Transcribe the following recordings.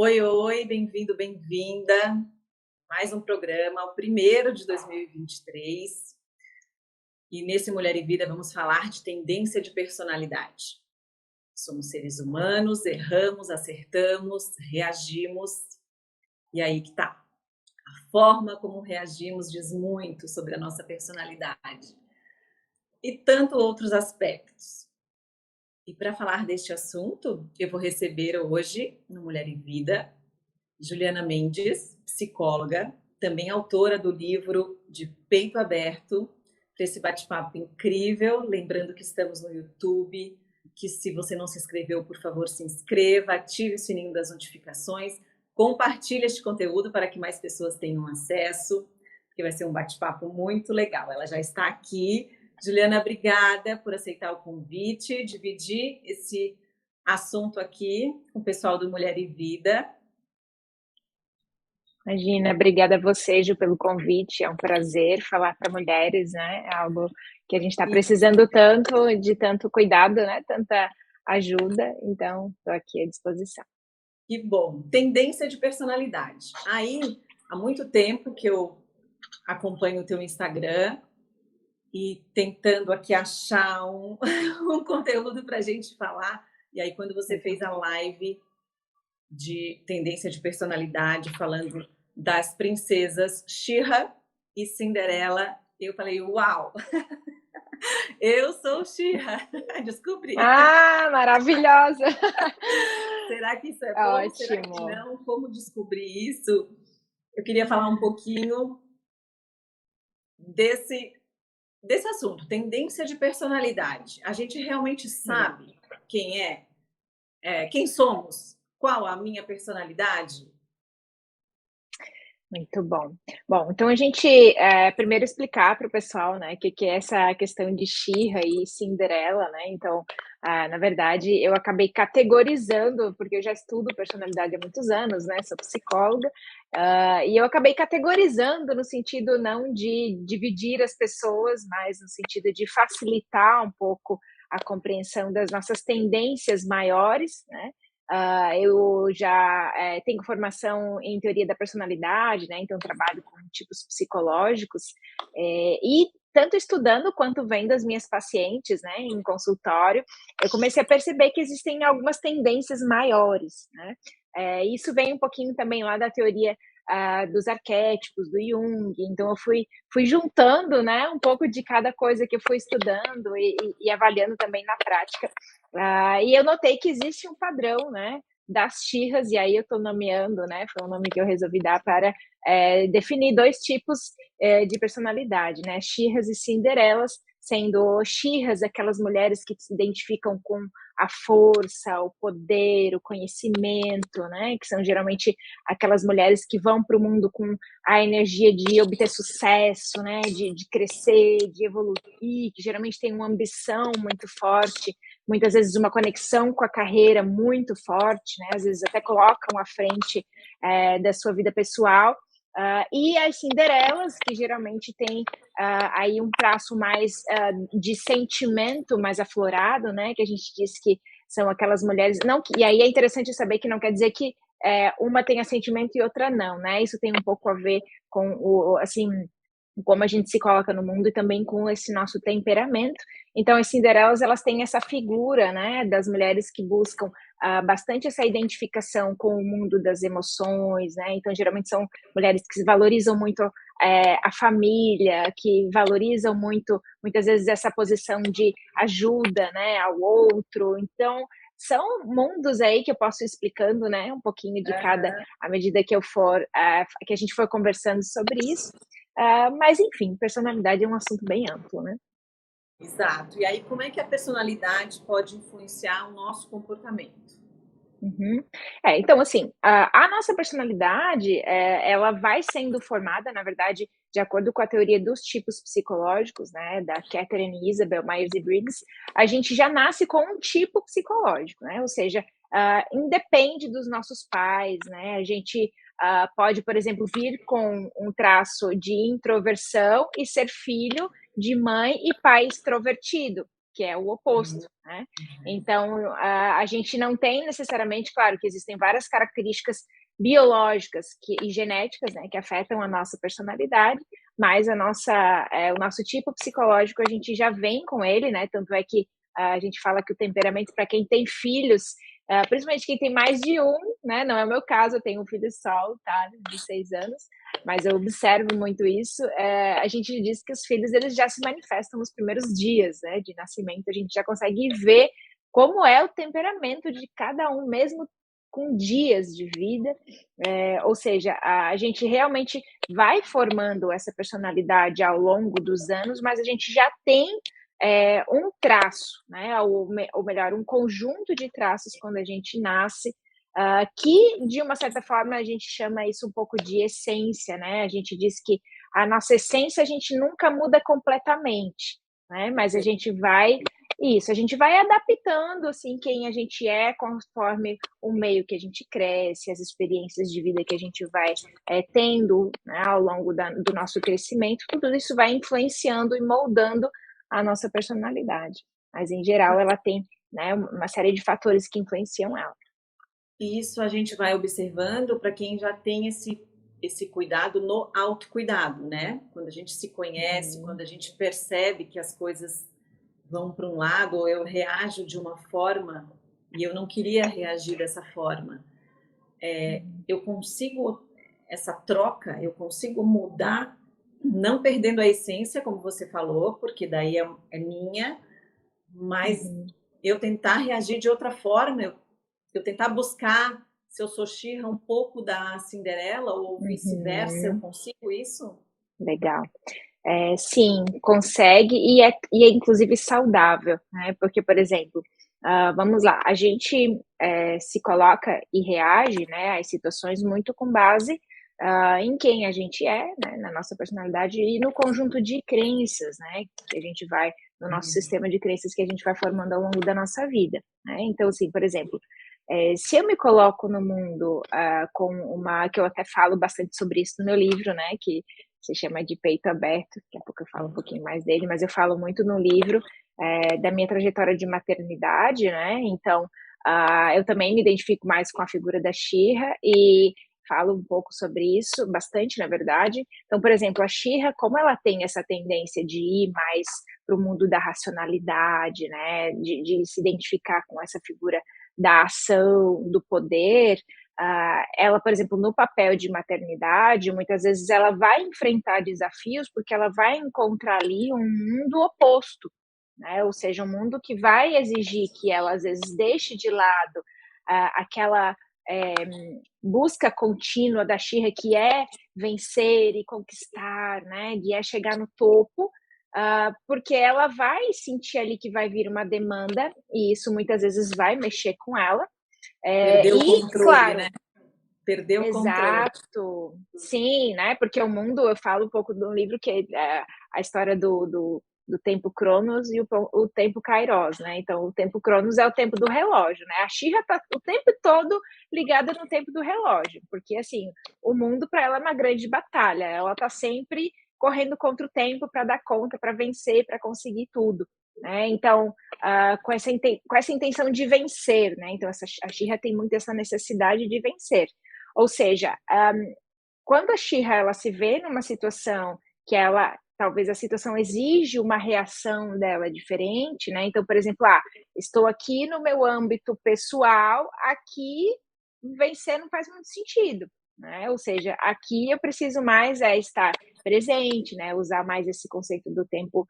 Oi, oi, bem-vindo, bem-vinda. Mais um programa, o primeiro de 2023. E nesse Mulher e Vida vamos falar de tendência de personalidade. Somos seres humanos, erramos, acertamos, reagimos. E aí que tá. A forma como reagimos diz muito sobre a nossa personalidade. E tanto outros aspectos. E para falar deste assunto, eu vou receber hoje, no Mulher e Vida, Juliana Mendes, psicóloga, também autora do livro De Peito Aberto, para esse bate-papo incrível. Lembrando que estamos no YouTube, que se você não se inscreveu, por favor, se inscreva, ative o sininho das notificações, compartilhe este conteúdo para que mais pessoas tenham acesso, porque vai ser um bate-papo muito legal. Ela já está aqui. Juliana, obrigada por aceitar o convite, dividir esse assunto aqui com o pessoal do Mulher e Vida. Imagina, obrigada a você, Ju, pelo convite. É um prazer falar para mulheres, né? É algo que a gente está precisando tanto, de tanto cuidado, né? Tanta ajuda. Então, estou aqui à disposição. Que bom. Tendência de personalidade. Aí, há muito tempo que eu acompanho o teu Instagram e tentando aqui achar um conteúdo para a gente falar. E aí, quando você fez a live de tendência de personalidade, falando das princesas She-Ra e Cinderela, eu falei, uau! Eu sou She-Ra, descobri. Ah, maravilhosa! Será que isso é bom? Será que Ótimo. não? Como descobrir isso? Eu queria falar um pouquinho desse assunto, tendência de personalidade. A gente realmente sabe quem quem somos? Qual a minha personalidade? Muito bom. Bom, então a gente primeiro explicar para o pessoal, né, o que é essa questão de She-Ra e Cinderela, né? Então, na verdade, eu acabei categorizando, porque eu já estudo personalidade há muitos anos, né? Sou psicóloga, e eu acabei categorizando no sentido não de dividir as pessoas, mas no sentido de facilitar um pouco a compreensão das nossas tendências maiores, né? Eu já tenho formação em teoria da personalidade, né? Então trabalho com tipos psicológicos, e tanto estudando quanto vendo as minhas pacientes, né, em consultório, eu comecei a perceber que existem algumas tendências maiores, né? Isso vem um pouquinho também lá da teoria dos arquétipos, do Jung. Então eu fui juntando, né, um pouco de cada coisa que eu fui estudando e avaliando também na prática. E eu notei que existe um padrão, né, das She-Ras, e aí eu estou nomeando, né, foi um nome que eu resolvi dar para definir dois tipos de personalidade, né, She-Ras e Cinderelas, sendo She-Ras aquelas mulheres que se identificam com a força, o poder, o conhecimento, né, que são geralmente aquelas mulheres que vão para o mundo com a energia de obter sucesso, né, de crescer, de evoluir, que geralmente tem uma ambição muito forte, muitas vezes uma conexão com a carreira muito forte, né? Às vezes até colocam à frente da sua vida pessoal. E as Cinderelas, que geralmente têm aí um traço mais de sentimento mais aflorado, né? Que a gente diz que são aquelas mulheres. Não, e aí é interessante saber que não quer dizer que uma tenha sentimento e outra não, né? Isso tem um pouco a ver com o, assim, como a gente se coloca no mundo e também com esse nosso temperamento. Então, as Cinderelas, elas têm essa figura, né, das mulheres que buscam bastante essa identificação com o mundo das emoções, né? Então, geralmente são mulheres que valorizam muito a família, que valorizam muito, muitas vezes, essa posição de ajuda, né, ao outro. Então, são mundos aí que eu posso ir explicando, né, um pouquinho de cada, Uhum. à medida que eu for, que a gente for conversando sobre isso. Mas, enfim, personalidade é um assunto bem amplo, né? Exato. E aí, como é que a personalidade pode influenciar o nosso comportamento? Uhum. Então, assim, a nossa personalidade, ela vai sendo formada, na verdade, de acordo com a teoria dos tipos psicológicos, né, da Catherine Isabel Myers e Briggs. A gente já nasce com um tipo psicológico, né? Ou seja, independe dos nossos pais, né? A gente pode, por exemplo, vir com um traço de introversão e ser filho de mãe e pai extrovertido. que é o oposto, né? Então, a gente não tem necessariamente, claro que existem várias características biológicas e genéticas, né, que afetam a nossa personalidade, mas o nosso tipo psicológico a gente já vem com ele, né? Tanto é que a gente fala que o temperamento para quem tem filhos, principalmente quem tem mais de um, né? Não é o meu caso, eu tenho um filho só, tá? De 6 anos, mas eu observo muito isso. A gente diz que os filhos eles já se manifestam nos primeiros dias, né, de nascimento. A gente já consegue ver como é o temperamento de cada um, mesmo com dias de vida. Ou seja, a gente realmente vai formando essa personalidade ao longo dos anos, mas a gente já tem um traço, né? Ou melhor, um conjunto de traços quando a gente nasce, que de uma certa forma a gente chama isso um pouco de essência, né? A gente diz que a nossa essência a gente nunca muda completamente, né? Mas a gente vai adaptando assim quem a gente é conforme o meio que a gente cresce, as experiências de vida que a gente vai tendo, né, ao longo do nosso crescimento, tudo isso vai influenciando e moldando a nossa personalidade. Mas, em geral, ela tem, né, uma série de fatores que influenciam ela. E isso a gente vai observando para quem já tem esse cuidado no autocuidado, né? Quando a gente se conhece, quando a gente percebe que as coisas vão para um lado, ou eu reajo de uma forma e eu não queria reagir dessa forma. Eu consigo, essa troca, eu consigo mudar, não perdendo a essência, como você falou, porque daí é minha, mas eu tentar reagir de outra forma, eu tentar buscar, se eu sou She-Ra, um pouco da Cinderela, ou vice-versa, eu consigo isso? Legal. Sim, consegue e é inclusive saudável, né? Porque, por exemplo, vamos lá, a gente se coloca e reage, né, às situações muito com base em quem a gente é, né, na nossa personalidade e no conjunto de crenças, né, que a gente vai, no nosso sistema de crenças que a gente vai formando ao longo da nossa vida, né? Então, assim, por exemplo, se eu me coloco no mundo com que eu até falo bastante sobre isso no meu livro, né, que se chama De Peito Aberto, daqui a pouco eu falo um pouquinho mais dele, mas eu falo muito no livro da minha trajetória de maternidade, né? Então, eu também me identifico mais com a figura da She-Ra e falo um pouco sobre isso, bastante, na verdade. Então, por exemplo, a She-Ra, como ela tem essa tendência de ir mais para o mundo da racionalidade, né? De se identificar com essa figura da ação, do poder, ela, por exemplo, no papel de maternidade, muitas vezes ela vai enfrentar desafios porque ela vai encontrar ali um mundo oposto, né? Ou seja, um mundo que vai exigir que ela, às vezes, deixe de lado aquela busca contínua da She-Ra, que é vencer e conquistar, né? Que é chegar no topo, porque ela vai sentir ali que vai vir uma demanda, e isso muitas vezes vai mexer com ela. Perdeu o E, controle, claro, né? Perdeu o controle. exato, sim, né? Porque o mundo, eu falo um pouco do livro que é a história do tempo Cronos e o tempo Kairos, né? Então, o tempo Cronos é o tempo do relógio, né? A She-Ra tá o tempo todo ligada no tempo do relógio, porque assim, o mundo para ela é uma grande batalha, ela tá sempre correndo contra o tempo para dar conta, para vencer, para conseguir tudo, né? Então, com essa intenção de vencer, né? Então, a She-Ra tem muito essa necessidade de vencer. Ou seja, quando a She-Ra ela se vê numa situação que ela talvez a situação exige uma reação dela diferente, né? Então, por exemplo, estou aqui no meu âmbito pessoal, aqui vencer não faz muito sentido, né? Ou seja, aqui eu preciso mais estar presente, né? Usar mais esse conceito do tempo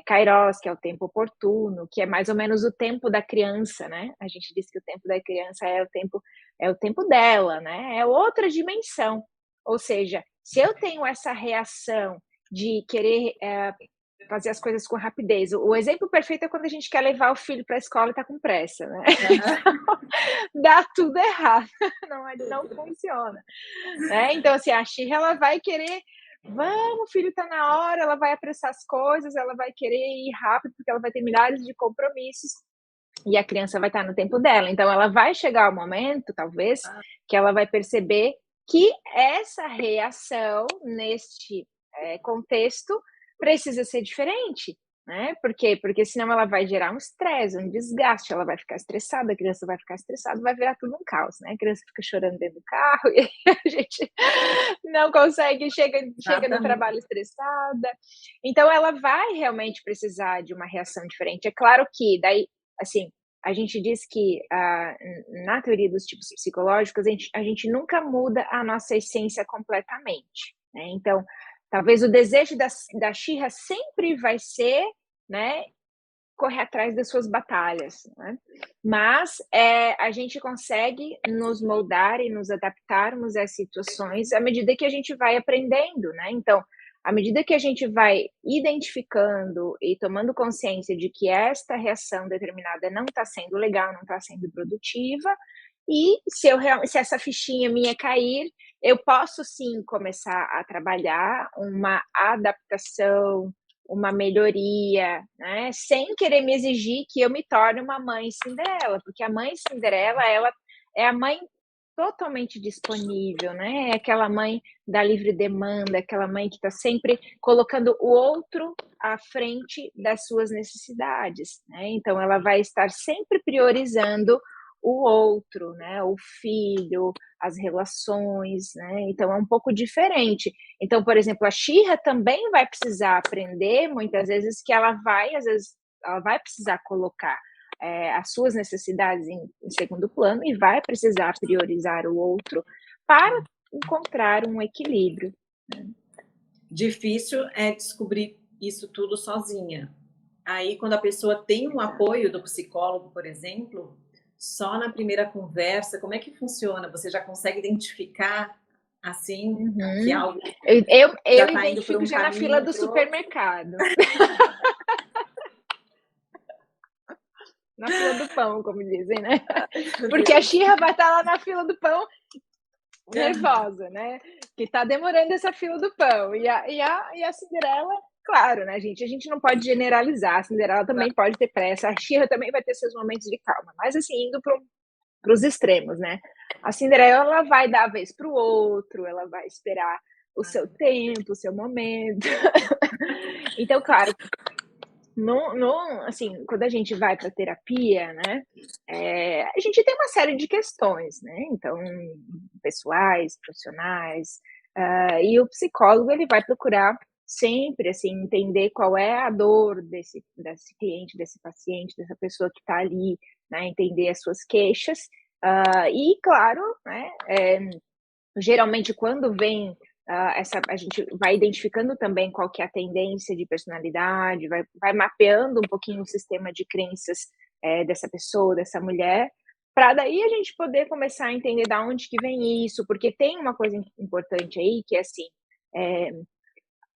Kairos, que é o tempo oportuno, que é mais ou menos o tempo da criança, né? A gente diz que o tempo da criança é o tempo dela, né? É outra dimensão. Ou seja, se eu tenho essa reação de querer fazer as coisas com rapidez, o exemplo perfeito é quando a gente quer levar o filho para a escola e está com pressa, né? Então, dá tudo errado, não funciona, né? Então, assim, a She-Ra ela vai querer vamos, o filho está na hora, ela vai apressar as coisas, ela vai querer ir rápido, porque ela vai ter milhares de compromissos, e a criança vai estar no tempo dela. Então, ela vai chegar o momento, talvez, que ela vai perceber que essa reação, neste contexto, precisa ser diferente, né? Por quê? Porque senão ela vai gerar um estresse, um desgaste, ela vai ficar estressada, a criança vai ficar estressada, vai virar tudo um caos, né? A criança fica chorando dentro do carro e a gente não consegue, chega no Exatamente. trabalho estressada. Então ela vai realmente precisar de uma reação diferente. É claro que daí, assim, a gente diz que na teoria dos tipos psicológicos, a gente nunca muda a nossa essência completamente, né? Então, talvez o desejo da Xirra sempre vai ser, né, correr atrás das suas batalhas, né? Mas a gente consegue nos moldar e nos adaptarmos às situações à medida que a gente vai aprendendo, né? Então, à medida que a gente vai identificando e tomando consciência de que esta reação determinada não está sendo legal, não está sendo produtiva, e se essa fichinha minha cair, eu posso sim começar a trabalhar uma adaptação, uma melhoria, né, sem querer me exigir que eu me torne uma mãe Cinderela, porque a mãe Cinderela, ela é a mãe totalmente disponível, né, é aquela mãe da livre demanda, aquela mãe que está sempre colocando o outro à frente das suas necessidades, né, então ela vai estar sempre priorizando o outro, né, o filho, as relações, né, então é um pouco diferente. Então, por exemplo, a Xirra também vai precisar aprender, muitas vezes, que às vezes, ela vai precisar colocar as suas necessidades em segundo plano e vai precisar priorizar o outro para encontrar um equilíbrio. Difícil é descobrir isso tudo sozinha. Aí, quando a pessoa tem um apoio do psicólogo, por exemplo, só na primeira conversa, como é que funciona? Você já consegue identificar, assim, que Uhum. algo já Eu está indo por identifico um já na fila caminho, do para o outro? supermercado, na fila do pão, como dizem, né? Meu Porque a Deus. Xirra vai estar lá na fila do pão Aham. nervosa, né? Que tá demorando essa fila do pão. E a Cinderela, claro, né, gente? A gente não pode generalizar. A Cinderela também pode ter pressa, a Xirra também vai ter seus momentos de calma, mas assim, indo para os extremos, né? A Cinderela ela vai dar a vez para o outro, ela vai esperar o seu tempo, o seu momento. Então, claro, assim, quando a gente vai para terapia, né, a gente tem uma série de questões, né, então, pessoais, profissionais, e o psicólogo ele vai procurar sempre, assim, entender qual é a dor desse cliente, desse paciente, dessa pessoa que está ali, né, entender as suas queixas, e claro, né, geralmente quando vem a gente vai identificando também qual que é a tendência de personalidade, vai mapeando um pouquinho o sistema de crenças dessa pessoa, dessa mulher, para daí a gente poder começar a entender da onde que vem isso, porque tem uma coisa importante aí que é assim, é,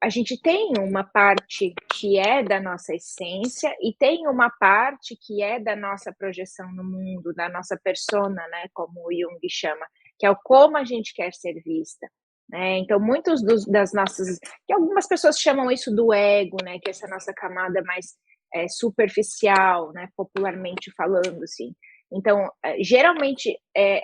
a gente tem uma parte que é da nossa essência e tem uma parte que é da nossa projeção no mundo, da nossa persona, né, como o Jung chama, que é o como a gente quer ser vista, né? Então, muitos das nossas, que algumas pessoas chamam isso do ego, né, que é essa nossa camada mais superficial, né, popularmente falando, assim. Então, geralmente,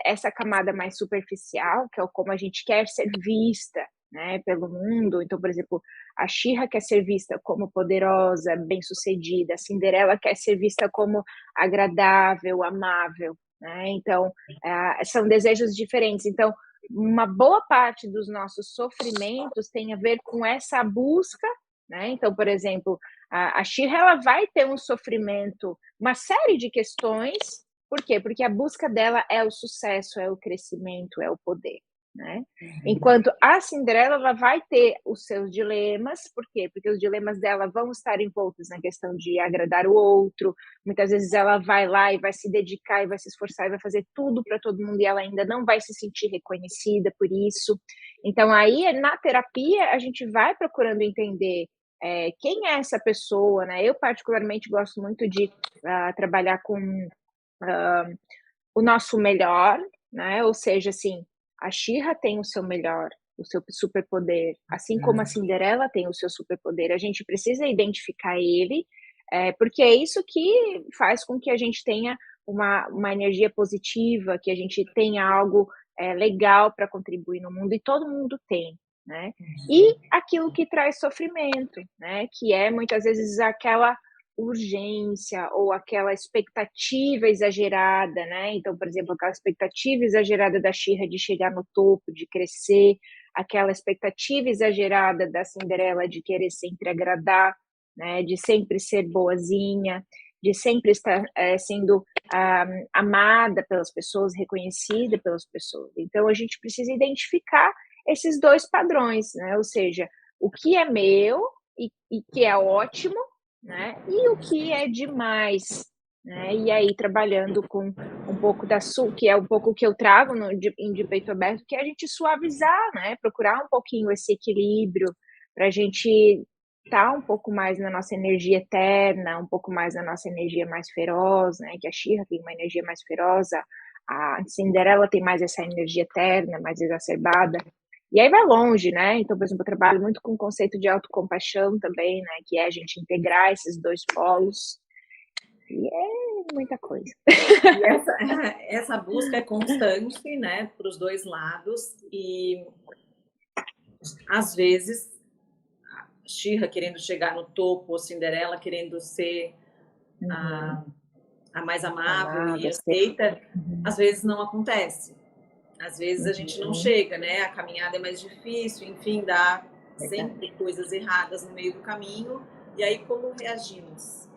essa camada mais superficial, que é o como a gente quer ser vista, né, pelo mundo. Então, por exemplo, a Xirra quer ser vista como poderosa, bem-sucedida, a Cinderela quer ser vista como agradável, amável, né? Então, são desejos diferentes. Então, uma boa parte dos nossos sofrimentos tem a ver com essa busca, né? Então, por exemplo, a Xirra ela vai ter um sofrimento, uma série de questões. Por quê? Porque a busca dela é o sucesso, é o crescimento, é o poder, né? Enquanto a Cinderela ela vai ter os seus dilemas, por quê? Porque os dilemas dela vão estar envoltos na questão de agradar o outro. Muitas vezes ela vai lá e vai se dedicar e vai se esforçar e vai fazer tudo para todo mundo e ela ainda não vai se sentir reconhecida por isso. Então aí na terapia a gente vai procurando entender quem é essa pessoa, né? Eu particularmente gosto muito de trabalhar com o nosso melhor, né? Ou seja, assim, a Xirra tem o seu melhor, o seu superpoder, assim como a Cinderela tem o seu superpoder. A gente precisa identificar ele, porque é isso que faz com que a gente tenha uma energia positiva, que a gente tenha algo legal para contribuir no mundo, e todo mundo tem. né? E aquilo que traz sofrimento, né? Que é muitas vezes aquela urgência ou aquela expectativa exagerada, né? Então, por exemplo, aquela expectativa exagerada da Shira de chegar no topo, de crescer, aquela expectativa exagerada da Cinderela de querer sempre agradar, né? De sempre ser boazinha, de sempre estar sendo amada pelas pessoas, reconhecida pelas pessoas. Então, a gente precisa identificar esses dois padrões, né? Ou seja, o que é meu e que é ótimo, né? E o que é demais, né? E aí trabalhando com um pouco que é um pouco o que eu trago de peito aberto, que é a gente suavizar, né? Procurar um pouquinho esse equilíbrio para a gente estar um pouco mais na nossa energia eterna, um pouco mais na nossa energia mais feroz, né? Que a Shira tem uma energia mais feroz, a Cinderela tem mais essa energia eterna, mais exacerbada. E aí vai longe, né? Então, por exemplo, eu trabalho muito com o conceito de autocompaixão também, né? Que é a gente integrar esses dois polos. E é muita coisa. E essa busca é constante, né, para os dois lados. E às vezes Shira querendo chegar no topo, ou Cinderela querendo ser a mais amável e Amada, aceita, uhum. às vezes não acontece. Às vezes a gente não chega, né? A caminhada é mais difícil, enfim, dá sempre coisas erradas no meio do caminho. E aí, como reagimos?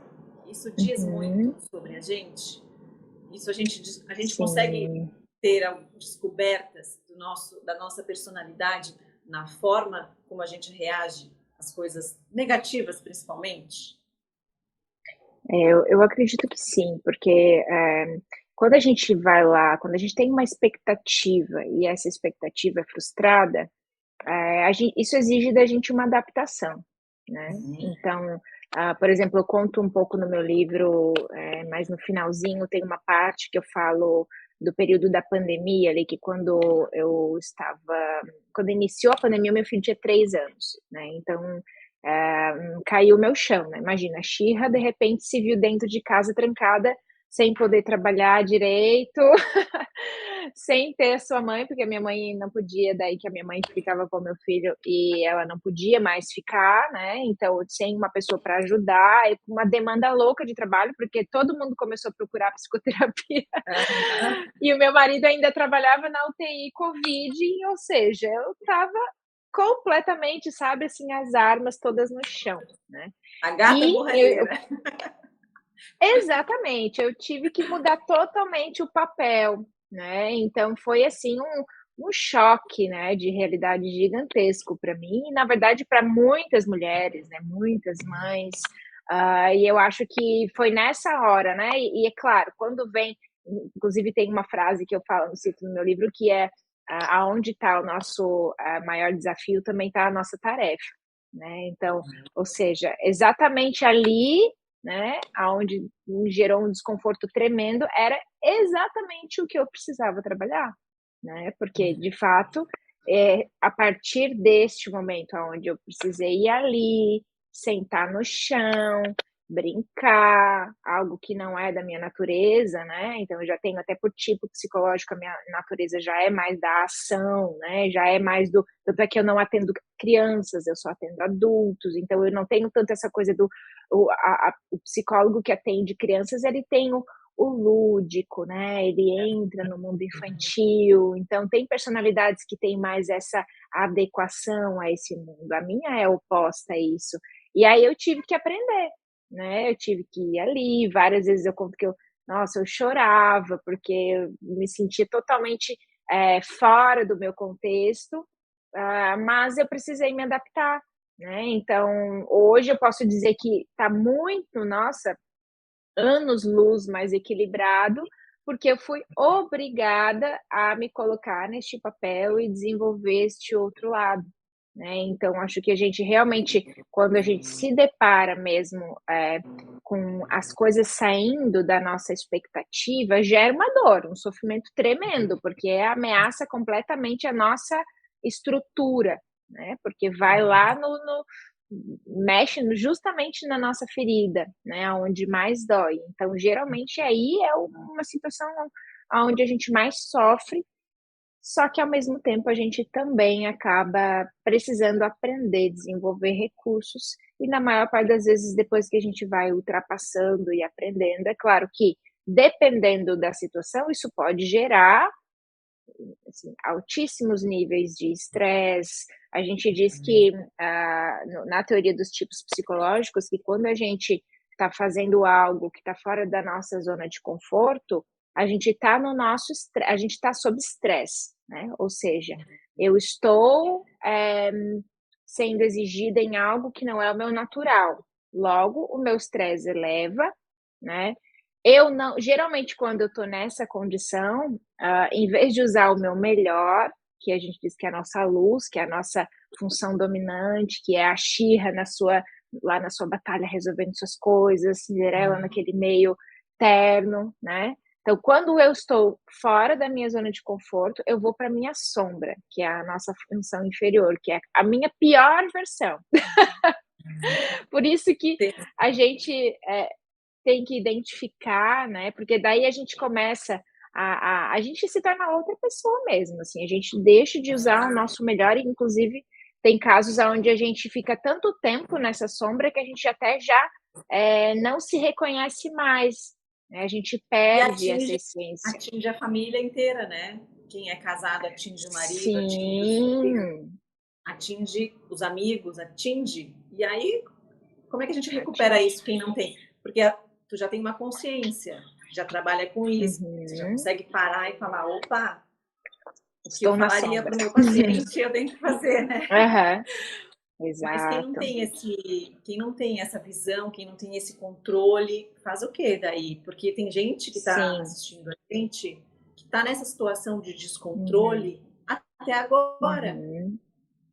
Isso diz muito sobre a gente. Isso a gente consegue Sim. ter descobertas da nossa personalidade na forma como a gente reage às coisas negativas, principalmente? Eu acredito que sim, porque quando a gente vai lá, quando a gente tem uma expectativa e essa expectativa é frustrada, isso exige da gente uma adaptação, né? Então, por exemplo, eu conto um pouco no meu livro, mas no finalzinho tem uma parte que eu falo do período da pandemia ali, que quando iniciou a pandemia, meu filho tinha 3 anos, né? Então, caiu o meu chão, né? Imagina, a Shira de repente se viu dentro de casa trancada, sem poder trabalhar direito, sem ter a sua mãe, porque a minha mãe não podia, daí que a minha mãe ficava com o meu filho e ela não podia mais ficar, né? Então, sem uma pessoa para ajudar, e com uma demanda louca de trabalho, porque todo mundo começou a procurar psicoterapia. E o meu marido ainda trabalhava na UTI Covid, ou seja, eu estava completamente, sabe, assim, as armas todas no chão, né? A gata E borralheira. exatamente, eu tive que mudar totalmente o papel, né? Então foi assim um choque, né, de realidade gigantesco para mim e na verdade para muitas mulheres, né, muitas mães. E eu acho que foi nessa hora, né? E é claro, quando vem, inclusive tem uma frase que eu falo, cito no meu livro, que é aonde está o nosso maior desafio, também está a nossa tarefa, né? Então, ou seja, exatamente ali, né, aonde me gerou um desconforto tremendo, era exatamente o que eu precisava trabalhar, né? Porque de fato, a partir deste momento aonde eu precisei ir ali, sentar no chão, brincar, algo que não é da minha natureza, né? Então eu já tenho até por tipo psicológico, a minha natureza já é mais da ação, né? Já é mais do, tanto é que eu não atendo crianças, eu só atendo adultos, então eu não tenho tanto essa coisa do o psicólogo que atende crianças, ele tem o lúdico, né? Ele entra no mundo infantil, então tem personalidades que têm mais essa adequação a esse mundo. A minha é oposta a isso. E aí eu tive que aprender, né? Eu tive que ir ali, várias vezes eu conto que nossa, eu chorava porque eu me sentia totalmente fora do meu contexto, mas eu precisei me adaptar, né? Então, hoje eu posso dizer que está muito, nossa, anos-luz mais equilibrado, porque eu fui obrigada a me colocar neste papel e desenvolver este outro lado, né? Então, acho que a gente realmente, quando a gente se depara mesmo com as coisas saindo da nossa expectativa, gera uma dor, um sofrimento tremendo, porque ameaça completamente a nossa estrutura, né? Porque vai lá mexe justamente na nossa ferida, né, onde mais dói. Então, geralmente aí é uma situação onde a gente mais sofre, só que ao mesmo tempo a gente também acaba precisando aprender, desenvolver recursos, e na maior parte das vezes depois que a gente vai ultrapassando e aprendendo, é claro que dependendo da situação, isso pode gerar, assim, altíssimos níveis de estresse. A gente diz que, na teoria dos tipos psicológicos, que quando a gente está fazendo algo que está fora da nossa zona de conforto, a gente está no nosso a gente está sob estresse, né? Ou seja, eu estou sendo exigida em algo que não é o meu natural. Logo, o meu estresse eleva, né? Eu não, geralmente quando eu estou nessa condição, em vez de usar o meu melhor, que a gente diz que é a nossa luz, que é a nossa função dominante, que é a She-Ra lá na sua batalha resolvendo suas coisas, Cinderela naquele meio terno, né? Então, quando eu estou fora da minha zona de conforto, eu vou para minha sombra, que é a nossa função inferior, que é a minha pior versão. Por isso que a gente tem que identificar, né? Porque daí a gente começa a gente se torna outra pessoa mesmo, assim, a gente deixa de usar o nosso melhor, e inclusive tem casos onde a gente fica tanto tempo nessa sombra que a gente até já não se reconhece mais, né? A gente E perde essa essência. atinge a família inteira, né? Quem é casado atinge o marido, atinge os filhos, Sim, atinge os amigos, atinge. E aí, como é que a gente recupera atinge. isso, quem não tem? Porque tu já tem uma consciência, já trabalha com isso, você já Uhum. consegue parar e falar, opa, o que eu Estou na falaria para sombra. o meu paciente, eu tenho que fazer, né? Aham, Mas exato. quem não tem essa visão, quem não tem esse controle, faz o que daí? Porque tem gente que está Sim. assistindo a gente que está nessa situação de Uhum, descontrole até agora. uhum,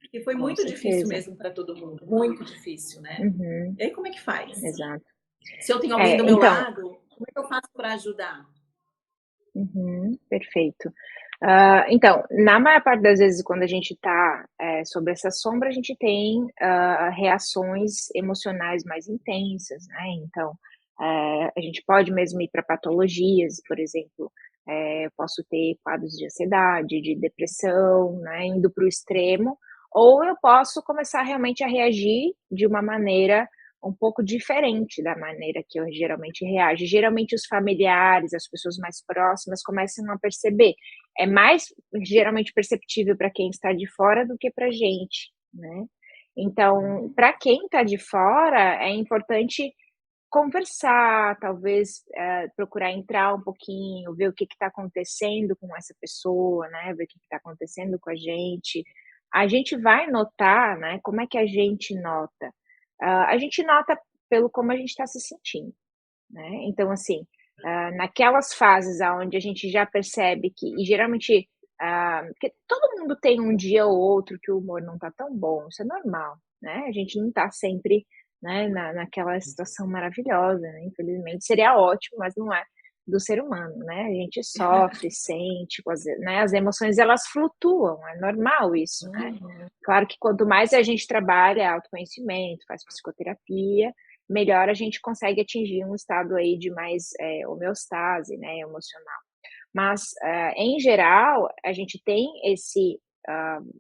Porque foi com muito difícil certeza. mesmo para todo mundo, muito difícil, né? Uhum, E aí como é que faz? exato. Se eu tenho alguém do meu Então, lado, como é que eu faço para ajudar? uhum, perfeito. Então, na maior parte das vezes, quando a gente está sob essa sombra, a gente tem reações emocionais mais intensas, né? Então, a gente pode mesmo ir para patologias, por exemplo, eu posso ter quadros de ansiedade, de depressão, né? Indo para o extremo, ou eu posso começar realmente a reagir de uma maneira um pouco diferente da maneira que eu geralmente reajo. Geralmente os familiares, as pessoas mais próximas começam a perceber. É mais geralmente perceptível para quem está de fora do que para a gente, né? Então, para quem está de fora, é importante conversar, talvez procurar entrar um pouquinho, ver o que está acontecendo com essa pessoa, né? Ver o que está acontecendo com a gente. A gente vai notar, né? Como é que a gente nota? A gente nota pelo como a gente está se sentindo, né? Então, assim, naquelas fases aonde a gente já percebe que, e geralmente, porque todo mundo tem um dia ou outro que o humor não está tão bom, isso é normal, né? A gente não está sempre, né, naquela situação maravilhosa, né? Infelizmente, seria ótimo, mas não é do ser humano, né? A gente sofre, sente, né? As emoções elas flutuam, é normal isso, né? Claro que quanto mais a gente trabalha autoconhecimento, faz psicoterapia, melhor a gente consegue atingir um estado aí de mais homeostase, né, emocional. Mas, em geral, a gente tem esse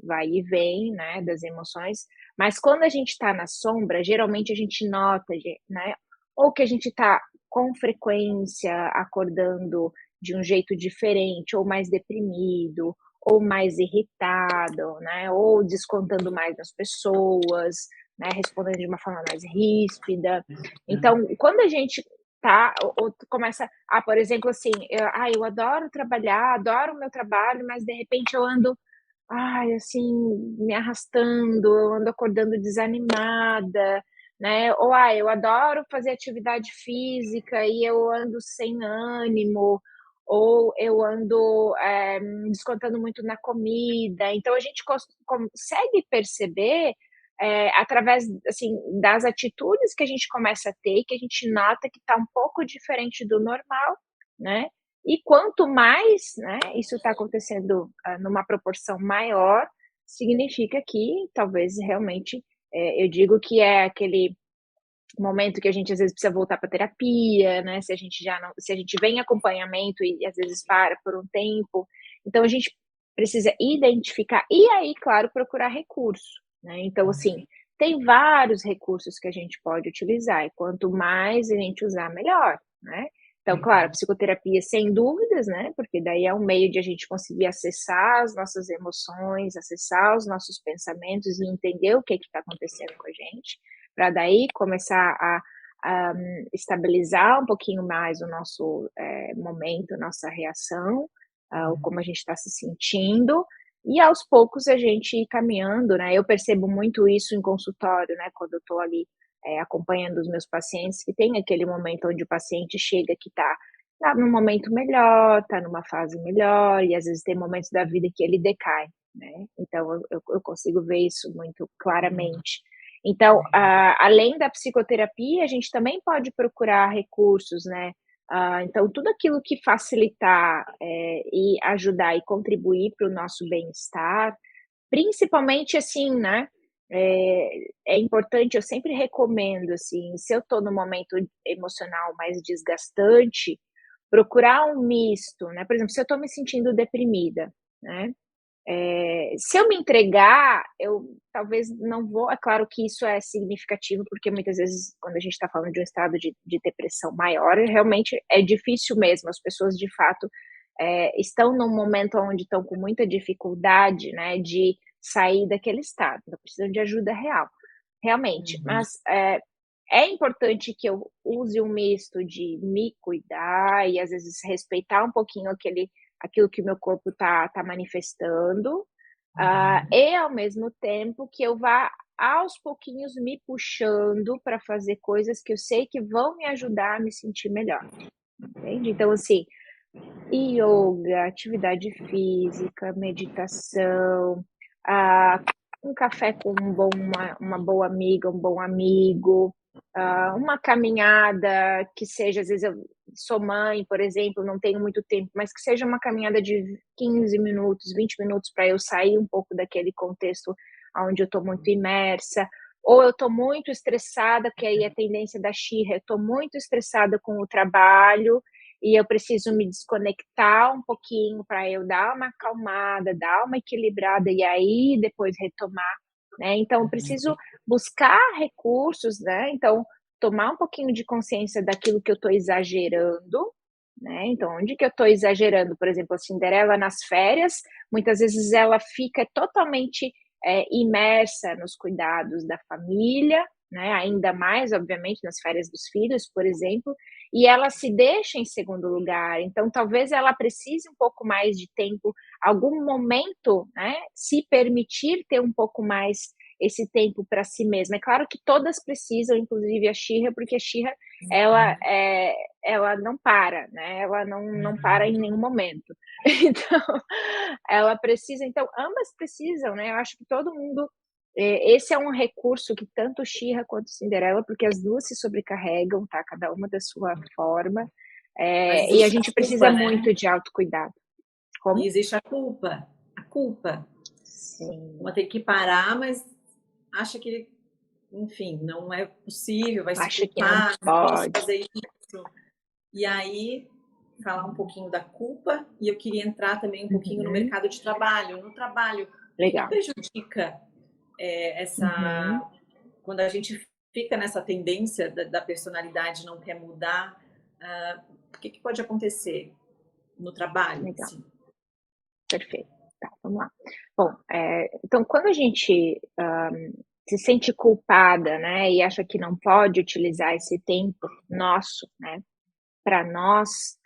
vai e vem, né, das emoções, mas quando a gente está na sombra, geralmente a gente nota, né, ou que a gente está com frequência acordando de um jeito diferente, ou mais deprimido, ou mais irritado, né, ou descontando mais nas pessoas, né, respondendo de uma forma mais ríspida. Então, quando a gente tá, ou tu começa, por exemplo, assim, eu adoro trabalhar, adoro o meu trabalho, mas de repente eu ando, ai, assim, me arrastando, eu ando acordando desanimada, né? Ou, eu adoro fazer atividade física e eu ando sem ânimo, ou eu ando descontando muito na comida. Então a gente consegue perceber através, assim, das atitudes que a gente começa a ter, que a gente nota que está um pouco diferente do normal, né? E quanto mais, né, isso está acontecendo numa proporção maior, significa que talvez realmente, eu digo que é aquele momento que a gente às vezes precisa voltar para terapia, né? Se a gente já não, se a gente vem em acompanhamento e às vezes para por um tempo, então a gente precisa identificar e aí, claro, procurar recurso, né. Então, assim, tem vários recursos que a gente pode utilizar e quanto mais a gente usar, melhor, né. Então, claro, psicoterapia sem dúvidas, né, porque daí é um meio de a gente conseguir acessar as nossas emoções, acessar os nossos pensamentos e entender o que está acontecendo com a gente, para daí começar a estabilizar um pouquinho mais o nosso, momento, nossa reação, como a gente está se sentindo, e aos poucos a gente ir caminhando, né. Eu percebo muito isso em consultório, né, quando eu estou ali, acompanhando os meus pacientes, que tem aquele momento onde o paciente chega que tá num momento melhor, tá numa fase melhor, e às vezes tem momentos da vida que ele decai, né. Então eu consigo ver isso muito claramente. Então, além da psicoterapia, a gente também pode procurar recursos, né. Então tudo aquilo que facilitar, e ajudar e contribuir para o nosso bem-estar, principalmente assim, né, é importante, eu sempre recomendo, assim, se eu estou num momento emocional mais desgastante, procurar um misto, né, por exemplo, se eu estou me sentindo deprimida, né, se eu me entregar, eu talvez não vou, é claro que isso é significativo, porque muitas vezes quando a gente está falando de um estado de depressão maior, realmente é difícil mesmo, as pessoas de fato, estão num momento onde estão com muita dificuldade, né, de sair daquele estado, então precisam de ajuda real, realmente. Uhum. Mas, é importante que eu use um misto de me cuidar e às vezes respeitar um pouquinho aquilo que o meu corpo tá manifestando, e ao mesmo tempo que eu vá aos pouquinhos me puxando para fazer coisas que eu sei que vão me ajudar a me sentir melhor, entende? Então assim, ioga, atividade física, meditação, ah, um café com uma boa amiga, um bom amigo, uma caminhada que seja, às vezes eu sou mãe, por exemplo, não tenho muito tempo, mas que seja uma caminhada de 15 minutos, 20 minutos para eu sair um pouco daquele contexto onde eu estou muito imersa, ou eu estou muito estressada, que aí é a tendência da Xirra, eu estou muito estressada com o trabalho, e eu preciso me desconectar um pouquinho para eu dar uma acalmada, dar uma equilibrada e aí depois retomar, né. Então eu preciso buscar recursos, né, então tomar um pouquinho de consciência daquilo que eu estou exagerando, né, então onde que eu estou exagerando, por exemplo, a Cinderela nas férias, muitas vezes ela fica totalmente, imersa nos cuidados da família, né, ainda mais obviamente nas férias dos filhos, por exemplo, e ela se deixa em segundo lugar, então talvez ela precise um pouco mais de tempo, algum momento, né, se permitir ter um pouco mais esse tempo para si mesma. É claro que todas precisam, inclusive a Xirra, porque a Xirra ela, ela não para, né, ela não para em nenhum momento. Então, ela precisa então ambas precisam, né, eu acho que todo mundo esse é um recurso que tanto Xirra quanto Cinderela, porque as 2 se sobrecarregam, tá, cada uma da sua forma, Mas e a existe gente a culpa, precisa né? muito de autocuidado. E Como? existe a culpa. A culpa. Sim, Uma tem que parar, mas acha que, enfim, não é possível, vai se acha que não culpar, não posso pode. fazer isso. E aí, falar um pouquinho da culpa, e eu queria entrar também um pouquinho no Uhum, mercado de trabalho. No trabalho, o que legal. prejudica Uhum. essa. Quando a gente fica nessa tendência da personalidade não quer mudar, o que pode acontecer no trabalho? Legal, Sim. perfeito. Tá, vamos lá. Bom, então quando a gente, se sente culpada, né, e acha que não pode utilizar esse tempo nosso, né, para nós,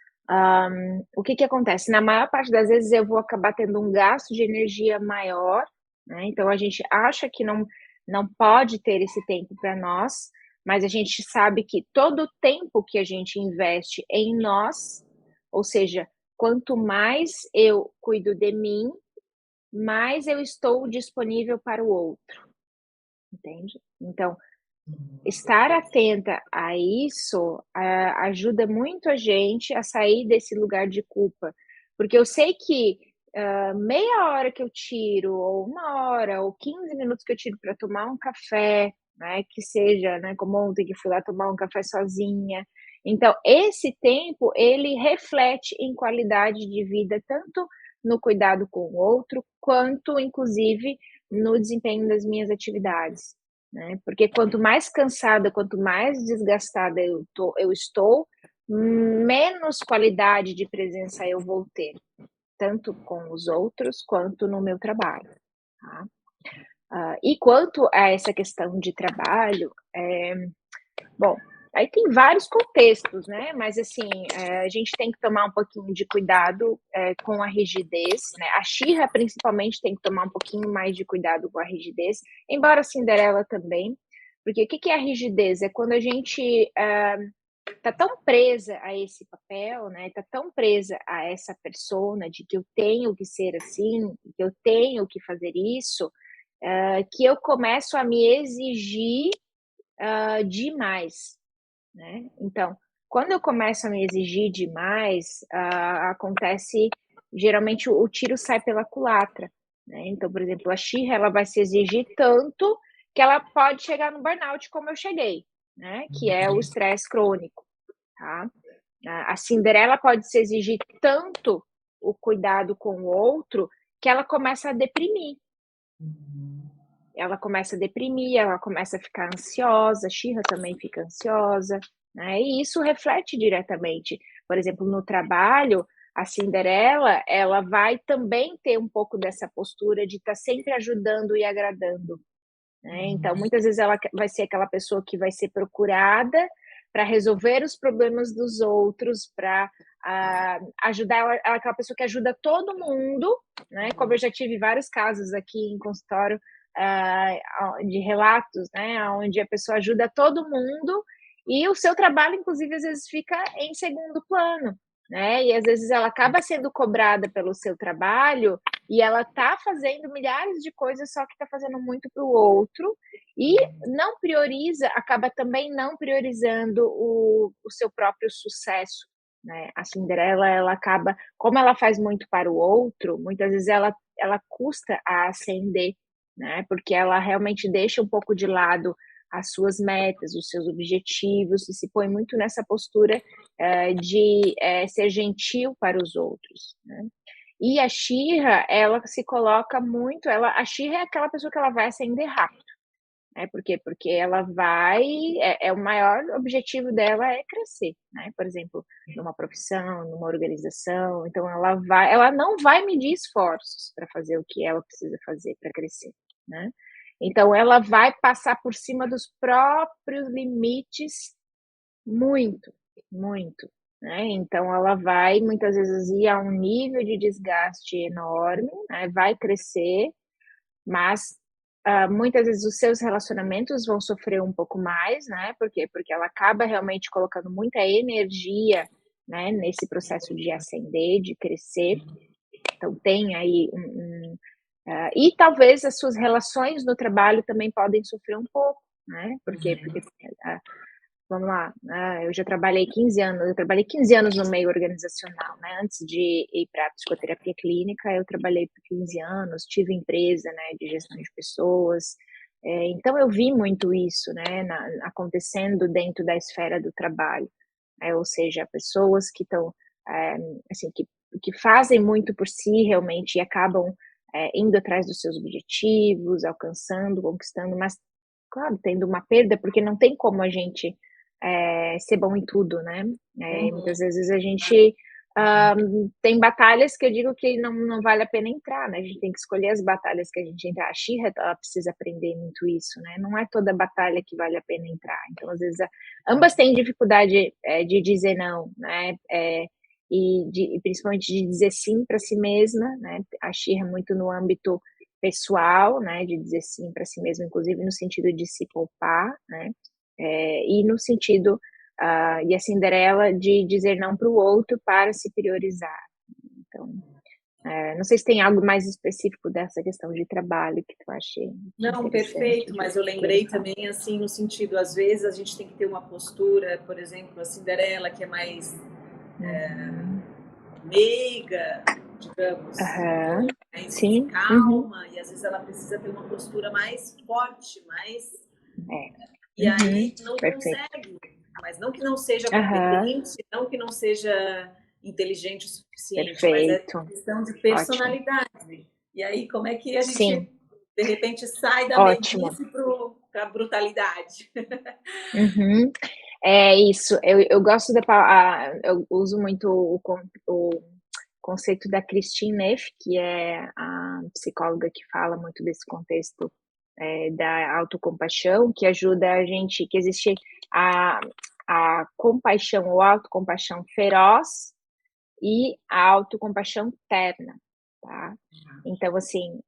o que que acontece? Na maior parte das vezes eu vou acabar tendo um gasto de energia maior, né, então a gente acha que não pode ter esse tempo para nós, mas a gente sabe que todo o tempo que a gente investe em nós, ou seja, quanto mais eu cuido de mim, mais eu estou disponível para o outro, entende? Então, estar atenta a isso, ajuda muito a gente a sair desse lugar de culpa, porque eu sei que, meia hora que eu tiro, ou 1 hora, ou 15 minutos que eu tiro para tomar um café, né, que seja, né, como ontem que fui lá tomar um café sozinha, então esse tempo ele reflete em qualidade de vida tanto no cuidado com o outro, quanto, inclusive, no desempenho das minhas atividades, né? Porque quanto mais cansada, quanto mais desgastada eu estou, menos qualidade de presença eu vou ter, tanto com os outros quanto no meu trabalho, tá? E quanto a essa questão de trabalho, bom, aí tem vários contextos, né? Mas assim, a gente tem que tomar um pouquinho de cuidado com a rigidez, né? A Shira principalmente tem que tomar um pouquinho mais de cuidado com a rigidez, embora a Cinderela também, porque o que é a rigidez? É quando a gente tá tão presa a esse papel, né? Tá tão presa a essa persona de que eu tenho que ser assim, que eu tenho que fazer isso, que eu começo a me exigir demais, né? Então, quando eu começo a me exigir demais, acontece, geralmente o tiro sai pela culatra, né? Então, por exemplo, a Shira, ela vai se exigir tanto que ela pode chegar no burnout como eu cheguei, né? Que é o estresse crônico, tá? A Cinderela pode se exigir tanto o cuidado com o outro que ela começa a deprimir. Ela começa a deprimir, ela começa a ficar ansiosa, a Shira também fica ansiosa, né? E isso reflete diretamente, por exemplo, no trabalho, a Cinderela, ela vai também ter um pouco dessa postura de estar sempre ajudando e agradando, né? Então, muitas vezes ela vai ser aquela pessoa que vai ser procurada para resolver os problemas dos outros, para ajudar, ela é aquela pessoa que ajuda todo mundo, né? Como eu já tive vários casos aqui em consultório, de relatos, né, onde a pessoa ajuda todo mundo e o seu trabalho, inclusive, às vezes fica em segundo plano, né? E às vezes ela acaba sendo cobrada pelo seu trabalho e ela tá fazendo milhares de coisas, só que tá fazendo muito para o outro e não prioriza, acaba também não priorizando o seu próprio sucesso, né? A Cinderela, ela acaba, como ela faz muito para o outro, muitas vezes ela custa a ascender, né? Porque ela realmente deixa um pouco de lado as suas metas, os seus objetivos, e se põe muito nessa postura de ser gentil para os outros, né? E a Shira, ela se coloca muito, a Shira é aquela pessoa que ela vai ascender rápido, né? Por quê? Porque ela vai, o maior objetivo dela é crescer, né? Por exemplo, numa profissão, numa organização, então ela não vai medir esforços para fazer o que ela precisa fazer para crescer, né? Então ela vai passar por cima dos próprios limites muito, muito, né? Então ela vai muitas vezes ir a um nível de desgaste enorme, né? Vai crescer, mas muitas vezes os seus relacionamentos vão sofrer um pouco mais, né? Por quê? Porque ela acaba realmente colocando muita energia, né, nesse processo de ascender, de crescer. Então tem aí e talvez as suas relações no trabalho também podem sofrer um pouco, né? Por quê? Porque vamos lá, eu já trabalhei 15 anos, eu trabalhei 15 anos no meio organizacional, né? Antes de ir para a psicoterapia clínica, eu trabalhei por 15 anos, tive empresa, né, de gestão de pessoas, então eu vi muito isso, né, acontecendo dentro da esfera do trabalho, ou seja, pessoas que estão, assim, que fazem muito por si realmente e acabam indo atrás dos seus objetivos, alcançando, conquistando, mas, claro, tendo uma perda, porque não tem como a gente ser bom em tudo, né? Muitas vezes a gente tem batalhas que eu digo que não vale a pena entrar, né? A gente tem que escolher as batalhas que a gente entrar. A Shira, ela precisa aprender muito isso, né? Não é toda batalha que vale a pena entrar. Então, às vezes, ambas têm dificuldade de dizer não, né? E principalmente de dizer sim para si mesma, né? A Shira muito no âmbito pessoal, né? De dizer sim para si mesma, inclusive no sentido de se poupar, né? E no sentido, e a Cinderela de dizer não para o outro para se priorizar. Então, não sei se tem algo mais específico dessa questão de trabalho que tu acha Não, perfeito, mas eu lembrei também, assim, no sentido, às vezes a gente tem que ter uma postura, por exemplo, a Cinderela, que é mais meiga, digamos, mais Sim. calma, e às vezes ela precisa ter uma postura mais forte, mais... E aí não Perfeito. consegue, mas não que não seja competente, não que não seja inteligente o suficiente, mas é Perfeito. questão de Ótimo. personalidade. E aí, como é que a Sim, gente, de repente, sai da ótimo. meiguice para a brutalidade? Uhum. É isso. Eu gosto eu uso muito o conceito da Christine Neff, que é a psicóloga que fala muito desse contexto da autocompaixão, que ajuda a gente, que existe a, a compaixão ou autocompaixão feroz e a autocompaixão terna, tá? Então, assim,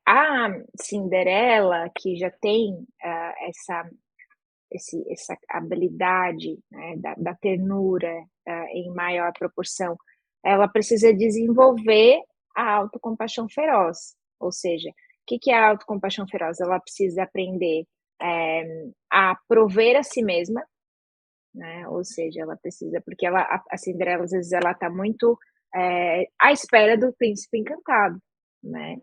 a Cinderela, que já tem essa habilidade, né, da ternura em maior proporção, ela precisa desenvolver a autocompaixão feroz. Ou seja, o que é a autocompaixão feroz? Ela precisa aprender a prover a si mesma, né? Ou seja, ela precisa, porque a Cinderela, às vezes, ela está muito à espera do príncipe encantado, né?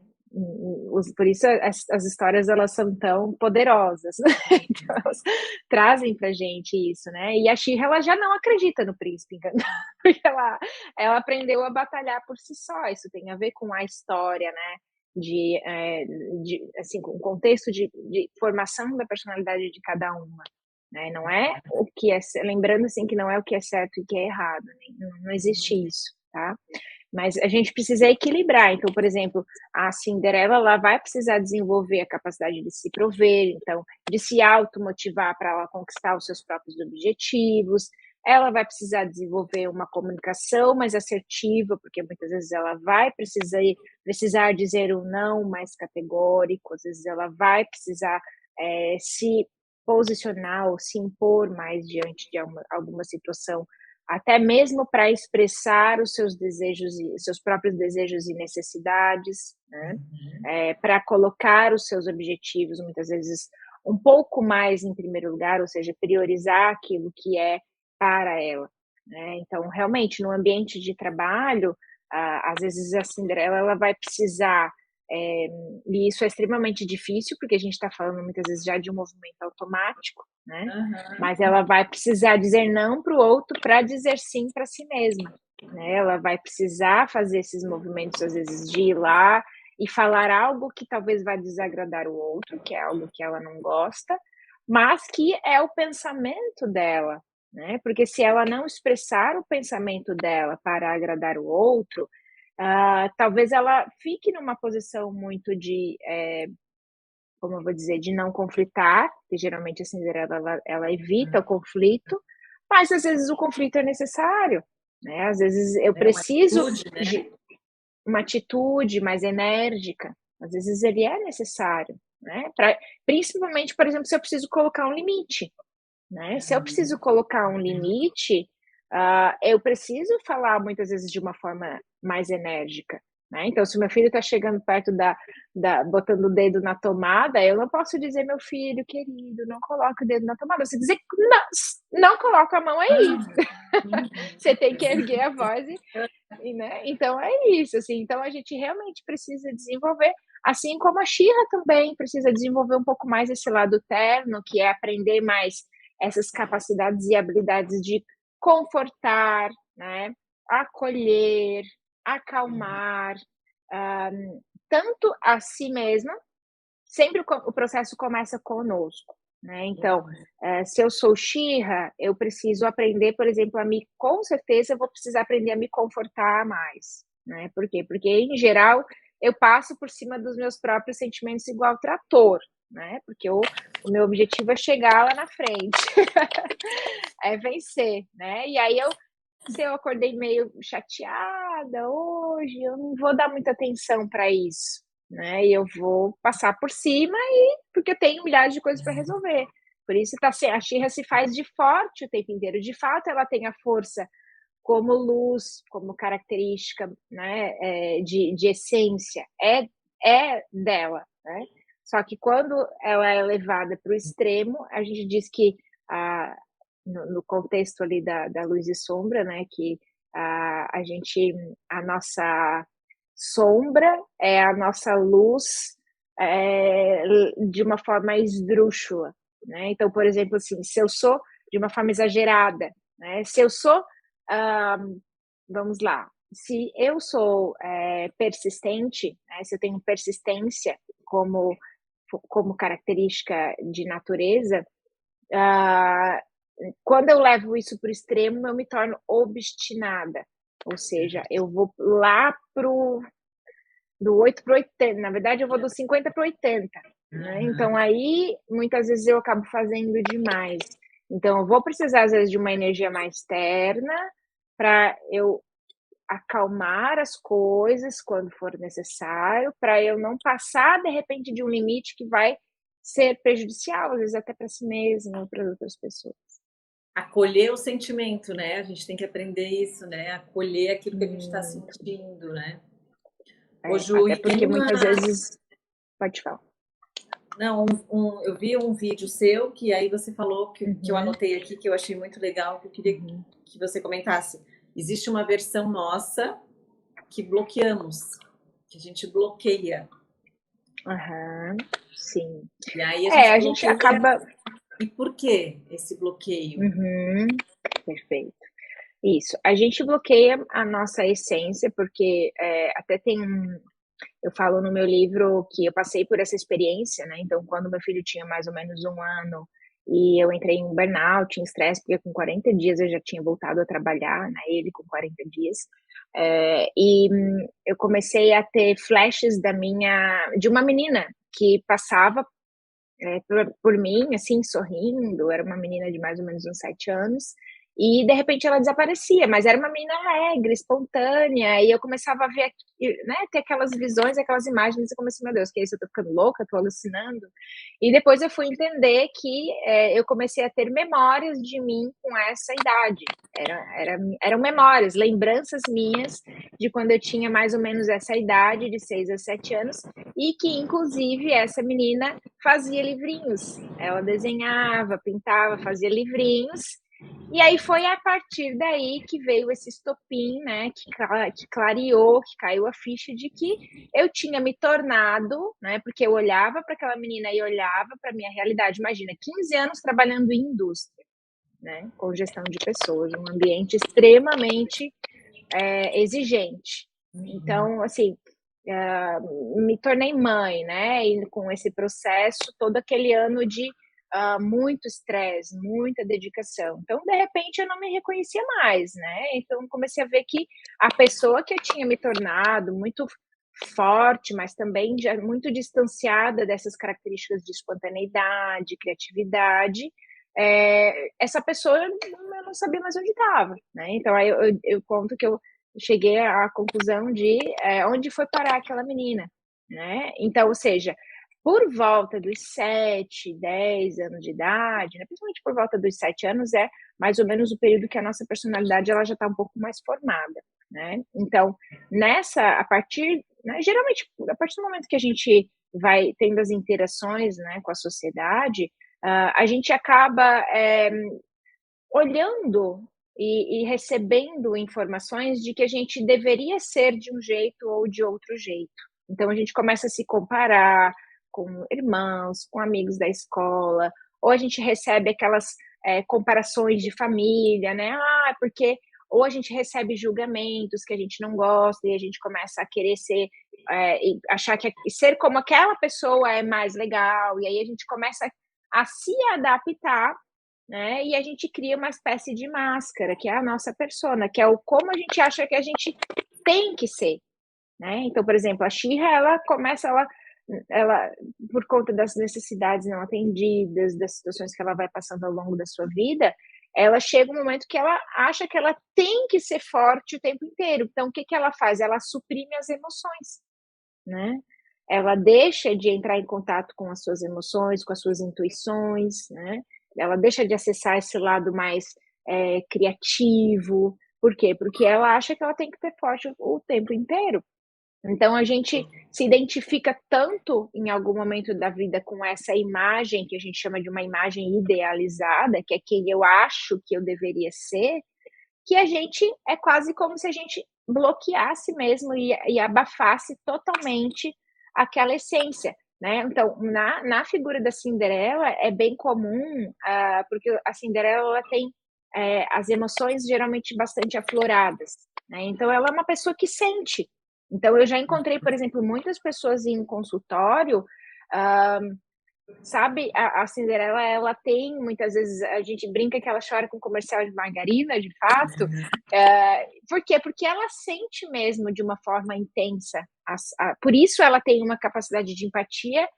Por isso as histórias elas são tão poderosas, né? Então elas trazem pra gente isso, né? E a She-Ra, ela já não acredita no príncipe encantado, porque ela aprendeu a batalhar por si só. Isso tem a ver com a história, né? Assim, com o contexto de formação da personalidade de cada uma, né? Não é o que é, lembrando assim que não é o que é certo e o que é errado, né? Não existe isso, tá? Mas a gente precisa equilibrar. Então, por exemplo, a Cinderela, ela vai precisar desenvolver a capacidade de se prover, então, de se automotivar para ela conquistar os seus próprios objetivos. Ela vai precisar desenvolver uma comunicação mais assertiva, porque muitas vezes ela vai precisar dizer um não mais categórico, às vezes ela vai precisar se posicionar ou se impor mais diante de alguma situação, até mesmo para expressar os seus desejos, seus próprios desejos e necessidades, né? Para colocar os seus objetivos, muitas vezes, um pouco mais em primeiro lugar, ou seja, priorizar aquilo que é para ela, né? Então, realmente, no ambiente de trabalho, às vezes a Cinderela ela vai precisar e isso é extremamente difícil, porque a gente está falando muitas vezes já de um movimento automático, né? Mas ela vai precisar dizer não para o outro para dizer sim para si mesma, né? Ela vai precisar fazer esses movimentos, às vezes, de ir lá e falar algo que talvez vai desagradar o outro, que é algo que ela não gosta, mas que é o pensamento dela, né? Porque se ela não expressar o pensamento dela para agradar o outro, talvez ela fique numa posição muito como eu vou dizer, de não conflitar, que geralmente a Cinderela ela evita o conflito, mas às vezes o conflito é necessário, né? Às vezes eu Uma preciso atitude, né? de uma atitude mais enérgica, às vezes ele é necessário, né? Principalmente, por exemplo, se eu preciso colocar um limite, né? Se eu preciso colocar um limite, eu preciso falar muitas vezes de uma forma mais enérgica, né? Então, se meu filho está chegando perto botando o dedo na tomada, eu não posso dizer, meu filho querido, não coloque o dedo na tomada. Você dizer, não coloca a mão aí. Você tem que erguer a voz né? Então é isso, assim. Então a gente realmente precisa desenvolver, assim como a She-Ra também precisa desenvolver um pouco mais esse lado terno, que é aprender mais essas capacidades e habilidades de confortar, né? Acolher, acalmar, tanto a si mesma, sempre o processo começa conosco, né? Então, se eu sou She-Ra, eu preciso aprender, por exemplo, com certeza eu vou precisar aprender a me confortar mais, né? Por quê? Porque, em geral, eu passo por cima dos meus próprios sentimentos igual trator, né? Porque o meu objetivo é chegar lá na frente, é vencer, né? E aí se eu acordei meio chateada hoje, eu não vou dar muita atenção para isso, né? E eu vou passar por cima porque eu tenho milhares de coisas para resolver. Por isso a She-Ra se faz de forte o tempo inteiro. De fato, ela tem a força como luz, como característica, né, de essência, é dela, né? Só que quando ela é levada para o extremo, a gente diz que no contexto ali da luz e sombra, né, que a nossa sombra é a nossa luz de uma forma esdrúxula, né? Então, por exemplo, assim, se eu sou de uma forma exagerada, né? Se eu sou vamos lá. Se eu sou persistente, né, se eu tenho persistência como, como característica de natureza, ah, quando eu levo isso para o extremo, eu me torno obstinada. Ou seja, eu vou lá do 8 para 80. Na verdade, eu vou do 50 para 80. Né? Então, aí, muitas vezes eu acabo fazendo demais. Então, eu vou precisar, às vezes, de uma energia mais externa para eu acalmar as coisas quando for necessário, para eu não passar, de repente, de um limite que vai ser prejudicial, às vezes até para si mesmo ou para outras pessoas. Acolher o sentimento, né? A gente tem que aprender isso, né? Acolher aquilo que a gente está Muito. sentindo, né? Ô, É, Ju, até e tem porque uma. muitas vezes. Pode falar. Não, eu vi um vídeo seu que aí você falou que eu Uhum, anotei aqui, que eu achei muito legal, que eu queria uhum. que você comentasse. Existe uma versão nossa que bloqueamos, que a gente bloqueia. Aham, sim. E aí a É, gente a gente bloqueia. acaba. E por que esse bloqueio? Uhum, perfeito. Isso. A gente bloqueia a nossa essência, porque até tem um. Eu falo no meu livro que eu passei por essa experiência, né? Então, quando meu filho tinha mais ou menos 1 ano e eu entrei em burnout, em estresse, porque com 40 dias eu já tinha voltado a trabalhar, né? Ele com 40 dias. Eu comecei a ter flashes de uma menina que passava por mim, assim, sorrindo, era uma menina de mais ou menos uns 7 anos, e de repente ela desaparecia, mas era uma menina alegre, espontânea, e eu começava a ver, né, ter aquelas visões, aquelas imagens, e eu comecei, meu Deus, que é isso, eu tô ficando louca, tô alucinando, e depois eu fui entender que eu comecei a ter memórias de mim com essa idade, eram memórias, lembranças minhas de quando eu tinha mais ou menos essa idade, de 6 a 7 anos, e que, inclusive, essa menina fazia livrinhos. Ela desenhava, pintava, fazia livrinhos. E aí foi a partir daí que veio esse estopim, né, que clareou, que caiu a ficha de que eu tinha me tornado, né, porque eu olhava para aquela menina e olhava para a minha realidade. Imagina, 15 anos trabalhando em indústria, né, com gestão de pessoas, um ambiente extremamente exigente. Então, assim, me tornei mãe, né? E com esse processo, todo aquele ano de muito estresse, muita dedicação. Então, de repente, eu não me reconhecia mais, né? Então, comecei a ver que a pessoa que eu tinha me tornado, muito forte, mas também já muito distanciada dessas características de espontaneidade, criatividade, essa pessoa eu não sabia mais onde estava, né? Então, aí eu conto que eu cheguei à conclusão de onde foi parar aquela menina, né? Então, ou seja, por volta dos 7, 10 anos de idade, né, principalmente por volta dos 7 anos, é mais ou menos o período que a nossa personalidade ela já está um pouco mais formada, né? Então, a partir, né, geralmente, a partir do momento que a gente vai tendo as interações, né, com a sociedade, a gente acaba olhando e recebendo informações de que a gente deveria ser de um jeito ou de outro jeito. Então a gente começa a se comparar com irmãos, com amigos da escola, ou a gente recebe aquelas comparações de família, né? Ah, porque ou a gente recebe julgamentos que a gente não gosta e a gente começa a querer ser e achar que ser como aquela pessoa é mais legal, e aí a gente começa a se adaptar, né? E a gente cria uma espécie de máscara, que é a nossa persona, que é o como a gente acha que a gente tem que ser, né? Então, por exemplo, a Xirra, ela, por conta das necessidades não atendidas, das situações que ela vai passando ao longo da sua vida, ela chega um momento que ela acha que ela tem que ser forte o tempo inteiro. Então, o que que ela faz? Ela suprime as emoções, né? Ela deixa de entrar em contato com as suas emoções, com as suas intuições, né? Ela deixa de acessar esse lado mais criativo. Por quê? Porque ela acha que ela tem que ter forte o tempo inteiro. Então a gente se identifica tanto em algum momento da vida com essa imagem que a gente chama de uma imagem idealizada, que é quem eu acho que eu deveria ser, que a gente é quase como se a gente bloqueasse mesmo e abafasse totalmente aquela essência, né? Então, na figura da Cinderela é bem comum, porque a Cinderela ela tem as emoções geralmente bastante afloradas, né? Então, ela é uma pessoa que sente. Então, eu já encontrei, por exemplo, muitas pessoas em consultório, ah, sabe, a Cinderela, ela tem, muitas vezes, a gente brinca que ela chora com comercial de margarina, de fato. Por quê? Porque ela sente mesmo de uma forma intensa. Por isso ela tem uma capacidade de empatia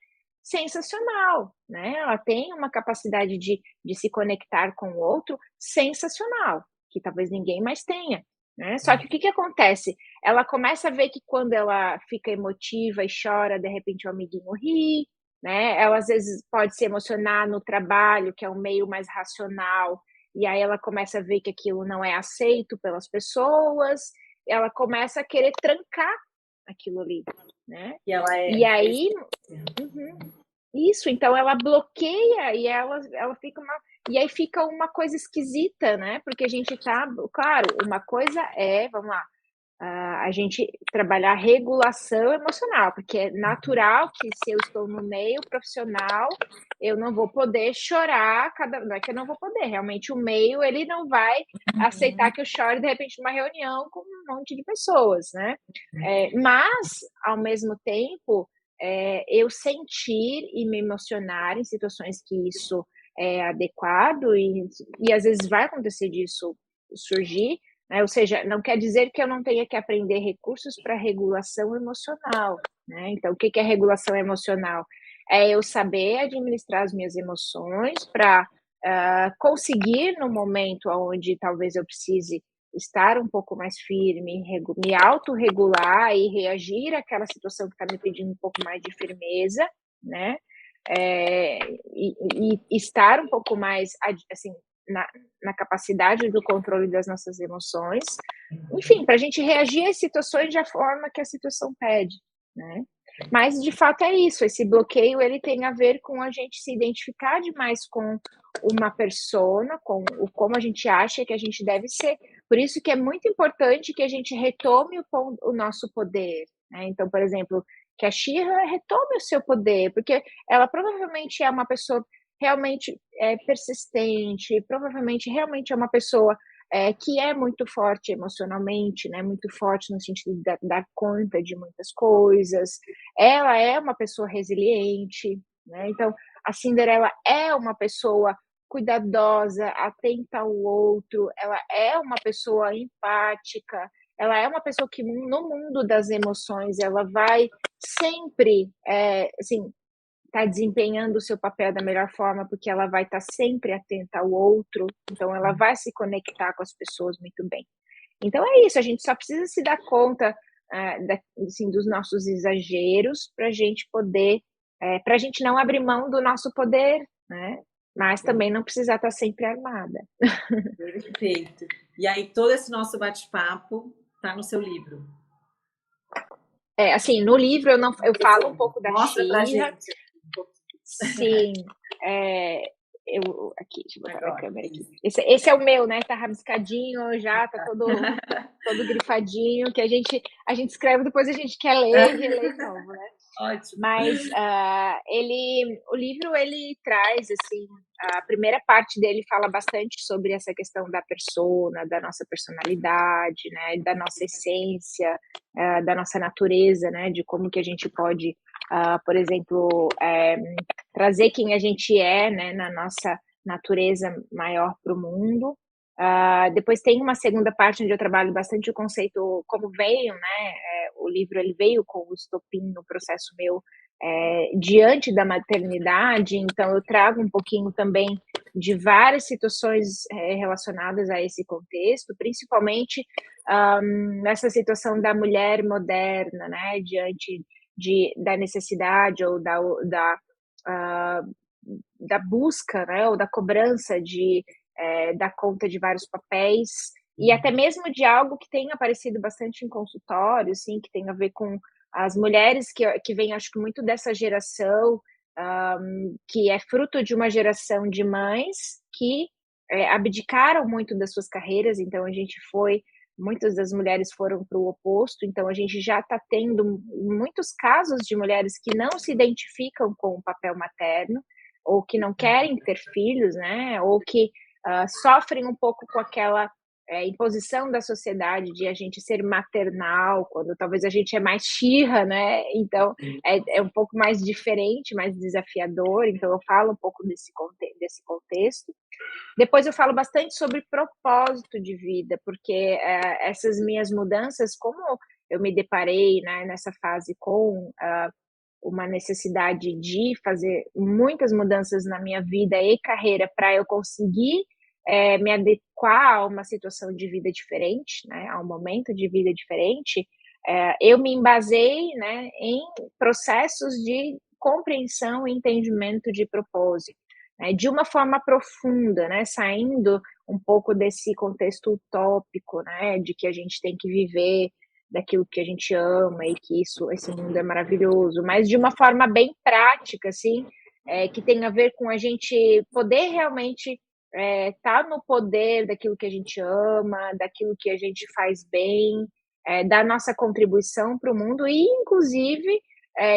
sensacional, né? Ela tem uma capacidade de se conectar com o outro sensacional, que talvez ninguém mais tenha, né? Só que o que que acontece? Ela começa a ver que quando ela fica emotiva e chora, de repente o amiguinho ri, né? Ela às vezes pode se emocionar no trabalho, que é um meio mais racional, e aí ela começa a ver que aquilo não é aceito pelas pessoas, ela começa a querer trancar aquilo ali, né? E ela E é. aí, uhum, isso, então ela bloqueia e ela fica uma. E aí fica uma coisa esquisita, né? Porque a gente tá. Claro, uma coisa é, vamos lá, a gente trabalhar regulação emocional, porque é natural que se eu estou no meio profissional, eu não vou poder chorar, não é que eu não vou poder, realmente o meio ele não vai aceitar que eu chore de repente numa reunião com um monte de pessoas, né? Mas, ao mesmo tempo, eu sentir e me emocionar em situações que isso é adequado e às vezes vai acontecer disso surgir, né? Ou seja, não quer dizer que eu não tenha que aprender recursos para regulação emocional, né? Então, o que é regulação emocional? É eu saber administrar as minhas emoções para conseguir no momento onde talvez eu precise estar um pouco mais firme, me autorregular e reagir àquela situação que está me pedindo um pouco mais de firmeza, né? E estar um pouco mais assim na capacidade do controle das nossas emoções, enfim, para a gente reagir às situações da forma que a situação pede, né? Mas de fato é isso, esse bloqueio ele tem a ver com a gente se identificar demais com uma persona, com como a gente acha que a gente deve ser. Por isso que é muito importante que a gente retome o nosso poder, né? Então, por exemplo, que a Shira retome o seu poder, porque ela provavelmente é uma pessoa realmente persistente, provavelmente realmente é uma pessoa que é muito forte emocionalmente, né? Muito forte no sentido de dar conta de muitas coisas. Ela é uma pessoa resiliente, né? Então, a Cinderela é uma pessoa cuidadosa, atenta ao outro, ela é uma pessoa empática, ela é uma pessoa que no mundo das emoções ela vai sempre, assim, tá desempenhando o seu papel da melhor forma, porque ela vai estar sempre atenta ao outro, então ela vai se conectar com as pessoas muito bem. Então é isso, a gente só precisa se dar conta assim, dos nossos exageros para a gente poder, para a gente não abrir mão do nosso poder, né? Mas também não precisar estar sempre armada. Perfeito. E aí, todo esse nosso bate-papo está no seu livro. Assim, no livro eu falo um pouco da Mostra pra Shira. gente. Sim, aqui, deixa eu botar minha câmera aqui. Esse é o meu, né? Tá rabiscadinho já, tá todo grifadinho, que a gente escreve, depois a gente quer ler e reler de novo, né? Ótimo. Mas o livro ele traz assim, a primeira parte dele fala bastante sobre essa questão da persona, da nossa personalidade, né, da nossa essência, da nossa natureza, né, de como que a gente pode, por exemplo, trazer quem a gente é, né, na nossa natureza maior para o mundo. Depois tem uma segunda parte onde eu trabalho bastante o conceito como veio, né? O livro ele veio com o estopim no processo meu diante da maternidade, então eu trago um pouquinho também de várias situações relacionadas a esse contexto, principalmente nessa situação da mulher moderna, né? Diante da necessidade ou da busca, né? Ou da cobrança de dar conta de vários papéis, e até mesmo de algo que tem aparecido bastante em consultório, assim, que tem a ver com as mulheres que vêm, acho que muito dessa geração, que é fruto de uma geração de mães que abdicaram muito das suas carreiras, então muitas das mulheres foram para o oposto, então a gente já está tendo muitos casos de mulheres que não se identificam com o papel materno, ou que não querem ter filhos, né, ou que sofrem um pouco com aquela imposição da sociedade de a gente ser maternal, quando talvez a gente é mais xirra, né? Então é um pouco mais diferente, mais desafiador. Então eu falo um pouco desse contexto. Depois eu falo bastante sobre propósito de vida, porque essas minhas mudanças, como eu me deparei, né, nessa fase com uma necessidade de fazer muitas mudanças na minha vida e carreira para eu conseguir me adequar a uma situação de vida diferente, né, a um momento de vida diferente, eu me embasei, né, em processos de compreensão e entendimento de propósito, né, de uma forma profunda, né, saindo um pouco desse contexto utópico, né, de que a gente tem que viver daquilo que a gente ama e que esse mundo é maravilhoso, mas de uma forma bem prática, assim, que tem a ver com a gente poder realmente estar no poder daquilo que a gente ama, daquilo que a gente faz bem, da nossa contribuição para o mundo e, inclusive,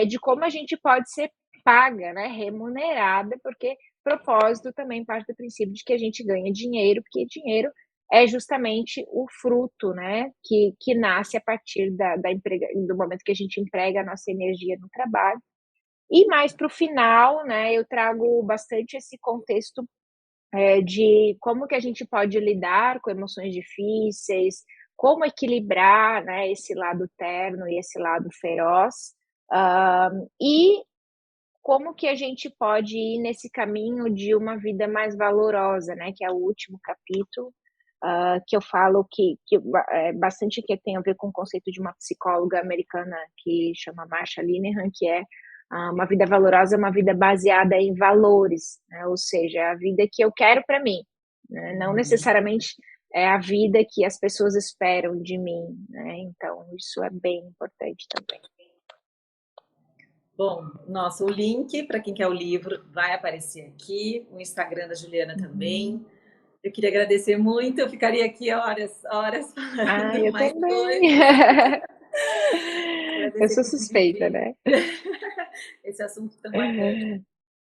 de como a gente pode ser paga, né, remunerada, porque propósito também parte do princípio de que a gente ganha dinheiro, porque dinheiro é justamente o fruto, né, que nasce a partir do momento que a gente emprega a nossa energia no trabalho. E mais para o final, né, eu trago bastante esse contexto de como que a gente pode lidar com emoções difíceis, como equilibrar, né, esse lado terno e esse lado feroz, e como que a gente pode ir nesse caminho de uma vida mais valorosa, né, que é o último capítulo, que eu falo que bastante que tem a ver com o conceito de uma psicóloga americana que chama Marsha Linehan, que é uma vida valorosa, uma vida baseada em valores, né, ou seja, a vida que eu quero para mim, né, não necessariamente é a vida que as pessoas esperam de mim, né, então isso é bem importante também. Bom, nossa, o link para quem quer o livro vai aparecer aqui, o Instagram da Juliana também. Eu queria agradecer muito, eu ficaria aqui horas, horas falando, Eu mais também. coisas. Eu Agradecer sou por suspeita, dividir né? esse assunto tão bacana.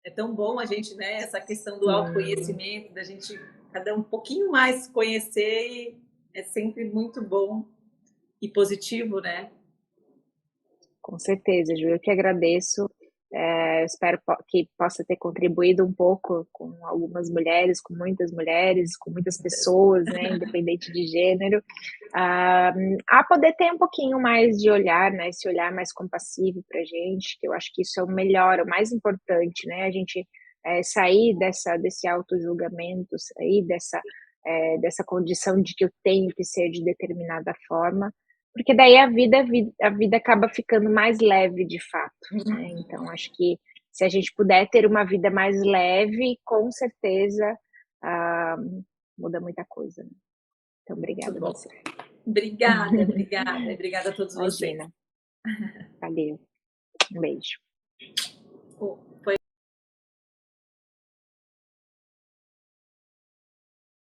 É tão bom a gente, né, essa questão do Sim, autoconhecimento, da gente cada um pouquinho mais conhecer, e é sempre muito bom e positivo, né? com certeza, Ju. Eu que agradeço. Espero que possa ter contribuído um pouco com algumas mulheres, com muitas pessoas, né, independente de gênero, a poder ter um pouquinho mais de olhar, né, esse olhar mais compassivo para a gente, que eu acho que isso é o melhor, o mais importante, né, a gente sair desse auto-julgamento, sair dessa condição de que eu tenho que ser de determinada forma, porque daí a vida acaba ficando mais leve de fato, né? Então, acho que se a gente puder ter uma vida mais leve, com certeza ah, muda muita coisa, né? Então, Muito obrigada a bom. você. Obrigada, obrigada. Obrigada a todos vocês. Imagina, valeu. Um beijo. Oh.